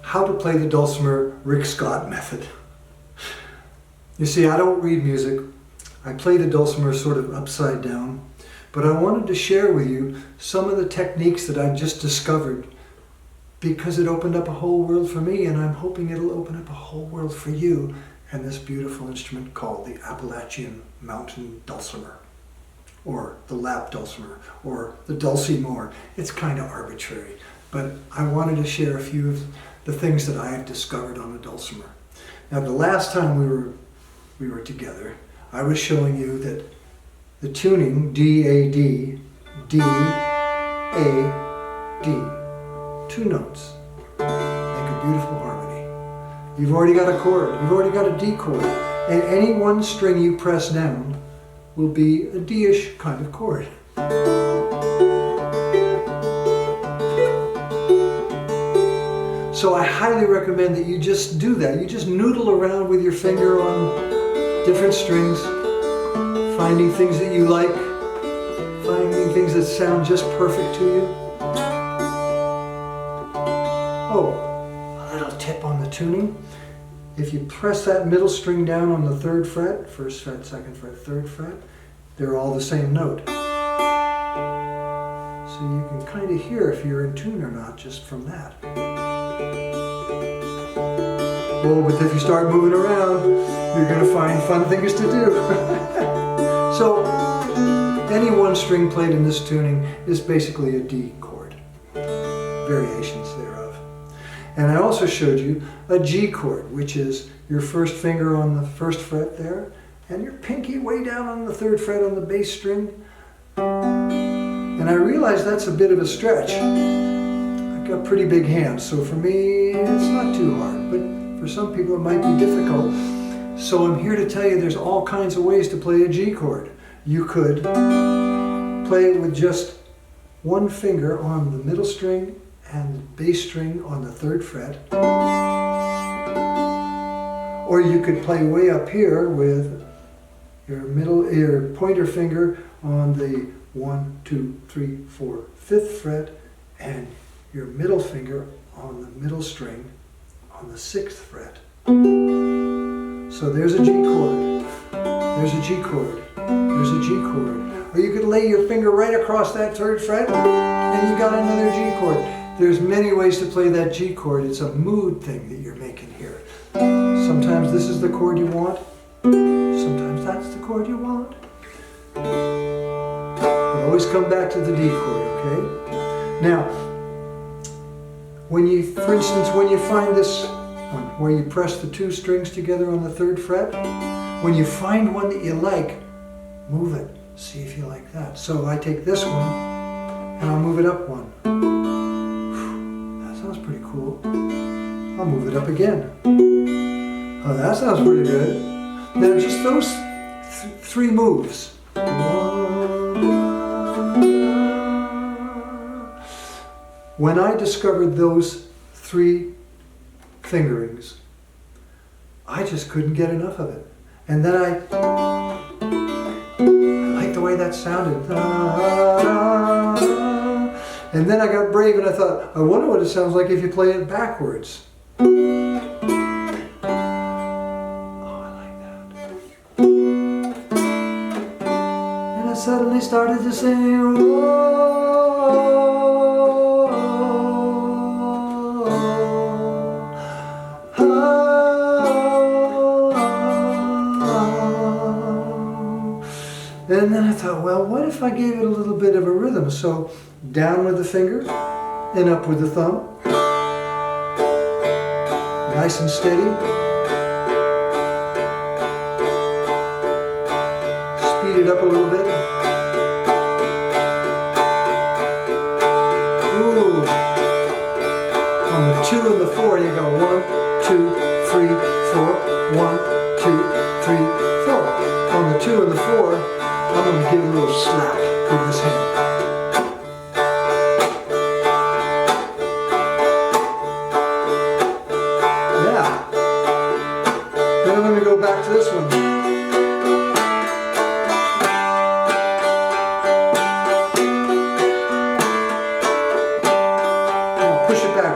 how to play the dulcimer Rick Scott method. You see, I don't read music. I play the dulcimer sort of upside down, but I wanted to share with you some of the techniques that I just discovered because it opened up a whole world for me, and I'm hoping it'll open up a whole world for you and this beautiful instrument called the Appalachian Mountain Dulcimer, or the lap dulcimer, or the Dulcimer. It's kind of arbitrary, but I wanted to share a few of the things that I have discovered on the dulcimer. Now, the last time we were together, I was showing you that the tuning D-A-D, D-A-D, 2 notes make a beautiful harmony. You've already got a chord, you've already got a D chord, and any one string you press down will be a D-ish kind of chord. So I highly recommend that you just do that. You just noodle around with your finger on different strings, finding things that you like, finding things that sound just perfect to you. Oh, a little tip on the tuning. If you press that middle string down on the 3rd fret, 1st fret, 2nd fret, 3rd fret, they're all the same note. So you can kind of hear if you're in tune or not just from that. Oh, but if you start moving around, you're going to find fun things to do. So any one string played in this tuning is basically a D chord, variations thereof. And I also showed you a G chord, which is your first finger on the 1st fret there, and your pinky way down on the 3rd fret on the bass string. And I realize that's a bit of a stretch. I've got pretty big hands, so for me it's not too hard, but for some people it might be difficult. So I'm here to tell you there's all kinds of ways to play a G chord. You could play it with just one finger on the middle string and the bass string on the 3rd fret. Or you could play way up here with your pointer finger on the 1, 2, 3, 4, 5th fret, and your middle finger on the middle string on the 6th fret. So there's a G chord, there's a G chord, there's a G chord. Or you could lay your finger right across that 3rd fret and you got another G chord. There's many ways to play that G chord. It's a mood thing that you're making here. Sometimes this is the chord you want, sometimes that's the chord you want. But always come back to the D chord, okay? Now, for instance, when you find this one, where you press the 2 strings together on the 3rd fret, when you find one that you like, move it. See if you like that. So I take this one, and I'll move it up 1. That sounds pretty cool. I'll move it up again. Oh, that sounds pretty good. Now just those 3 moves. When I discovered those 3 fingerings, I just couldn't get enough of it. And then I liked the way that sounded. And then I got brave and I thought, I wonder what it sounds like if you play it backwards. Oh, I like that. And I suddenly started to sing, and then I thought, well, what if I gave it a little bit of a rhythm? So down with the finger and up with the thumb. Nice and steady. Speed it up a little bit. Ooh. On the 2 and the 4, you go 1, 2, 3, 4. 1, 2, 3, 4. On the 2 and the 4, I'm going to give it a little slap with this hand. Yeah. Then I'm going to go back to this one. Now push it back.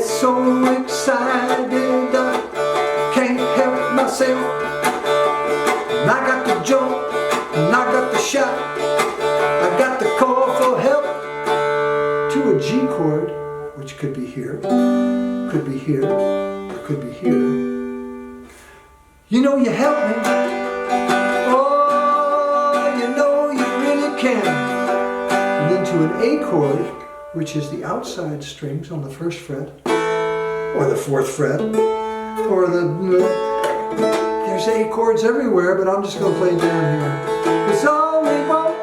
so excited I can't help myself. And I got the jump, and I got the shout, I got the call for help. To a G chord, which could be here, could be here, or could be here. You know you help me. Oh, you know you really can. And then to an A chord, which is the outside strings on the 1st fret, or the 4th fret, or there's A chords everywhere, but I'm just going to play down here. It's all we want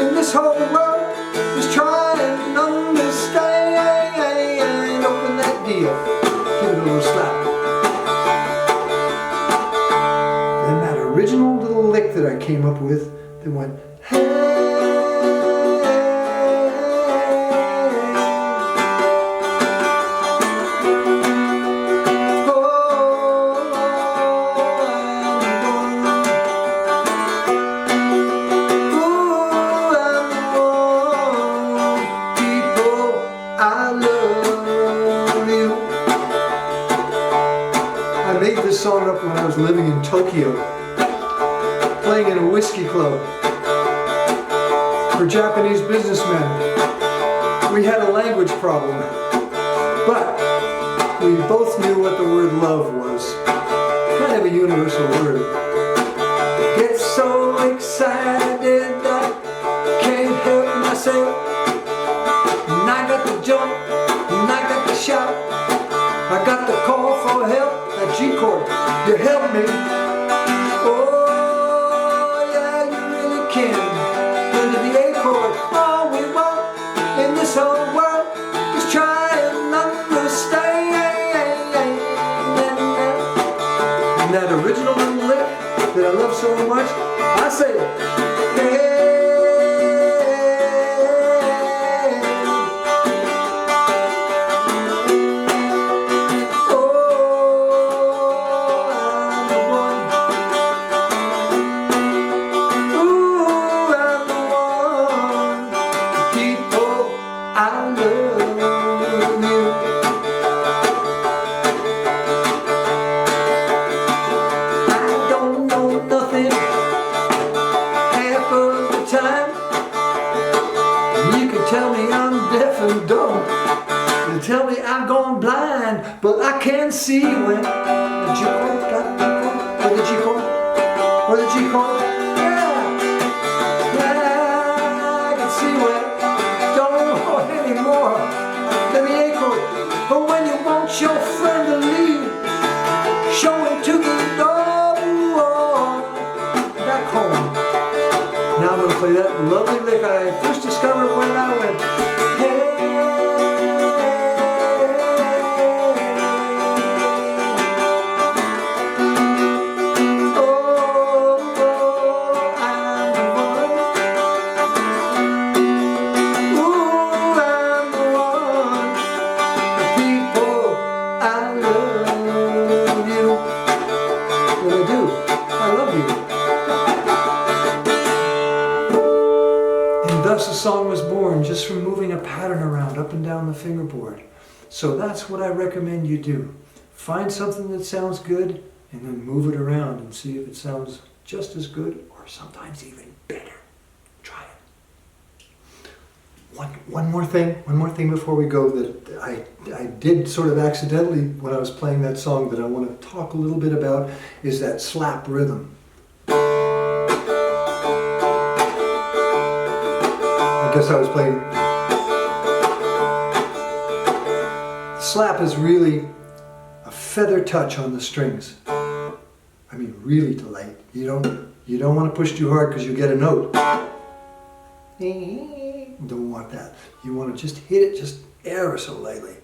in this whole world is try and understand. Open that D up, give it a little slap. Then that original little lick that I came up with that went, hey. Song up when I was living in Tokyo, playing in a whiskey club for Japanese businessmen. We had a language problem, but we both knew what the word love was. Kind of a universal word. Get so excited I can't help myself. And I got the jump, and I got the shout, I got the call for help. That G chord, you help me. Oh, yeah, you really can. Into the A chord, all we want in this whole world is try and understand. And that original little lick that I love so much, I say, hey. Tell me I'm going blind, but I can see when the G chord, or the G chord, or the G chord. Yeah, I can see when don't know anymore than the A chord. But when you want your friend to leave, show him to the door, back home. Now I'm going to play that lovely lick I first discovered when I went, hey. Thus the song was born, just from moving a pattern around up and down the fingerboard. So that's what I recommend you do. Find something that sounds good and then move it around and see if it sounds just as good or sometimes even better. Try it. One more thing before we go that I did sort of accidentally when I was playing that song that I want to talk a little bit about is that slap rhythm. I guess I was playing. Slap is really a feather touch on the strings. I mean, really light. You don't want to push too hard because you get a note. Don't want that. You want to just hit it just ever so lightly.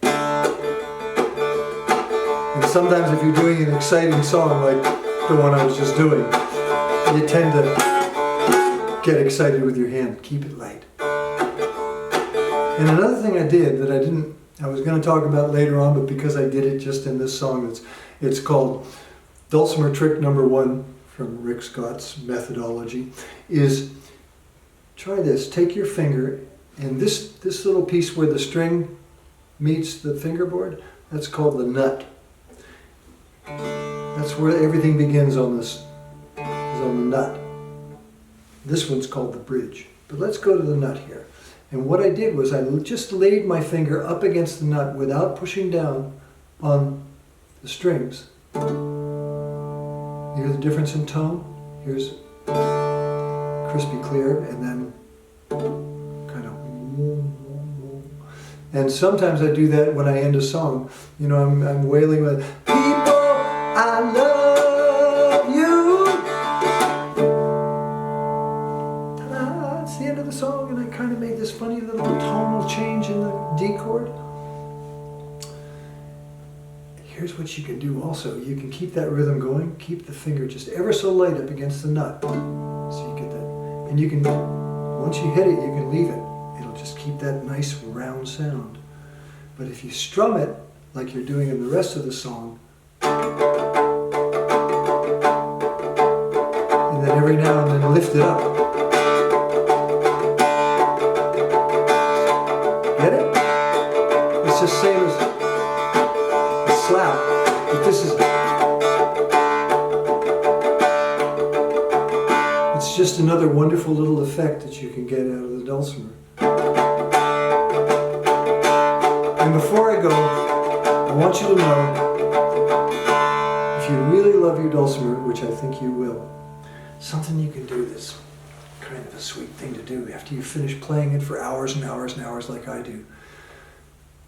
And sometimes if you're doing an exciting song like the one I was just doing, you tend to get excited with your hand. Keep it light. And another thing I did that I was going to talk about later on, but because I did it just in this song, it's called Dulcimer Trick Number 1 from Rick Scott's methodology, is try this. Take your finger and this little piece where the string meets the fingerboard, That's called the nut. That's where everything begins on this, is on the nut. This one's called the bridge. But let's go to the nut here. And what I did was I just laid my finger up against the nut without pushing down on the strings. You hear the difference in tone? Here's crispy clear, and then kind of. And sometimes I do that when I end a song. You know, I'm wailing with, people, I love you. Ta-da, it's the end of the song, and I kind of made this funny little tonal change in the D chord. Here's what you can do also. You can keep that rhythm going, keep the finger just ever so light up against the nut. So you get that. And you can, once you hit it, you can leave it. It'll just keep that nice round sound. But if you strum it, like you're doing in the rest of the song, and then every now and then lift it up. Get it? It's the same as a slap, but this is, it's just another wonderful little effect that you can get out of the dulcimer. And before I go, I want you to know, if you really love your dulcimer, which I think you will, something you can do that's kind of a sweet thing to do after you finish playing it for hours and hours and hours like I do.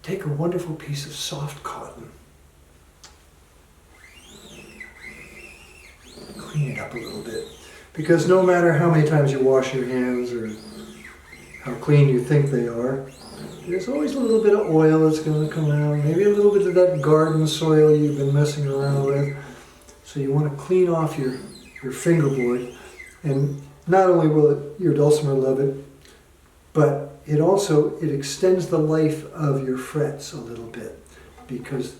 Take a wonderful piece of soft cotton, clean it up a little bit, because no matter how many times you wash your hands or how clean you think they are, there's always a little bit of oil that's going to come out, maybe a little bit of that garden soil you've been messing around with. So you want to clean off your fingerboard, and not only will your dulcimer love it, but it extends the life of your frets a little bit, because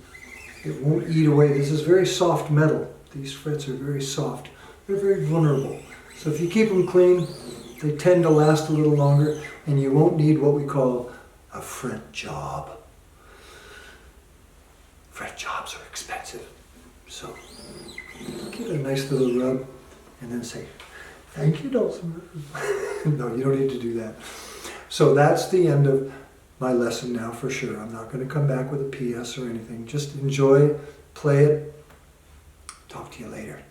it won't eat away. This is very soft metal. These frets are very soft. They're very vulnerable. So if you keep them clean, they tend to last a little longer, and you won't need what we call a fret job. Fret jobs are expensive. So give it a nice little rub and then say, thank you, Dulcimer. No, you don't need to do that. So that's the end of my lesson now for sure. I'm not going to come back with a PS or anything. Just enjoy, play it. Talk to you later.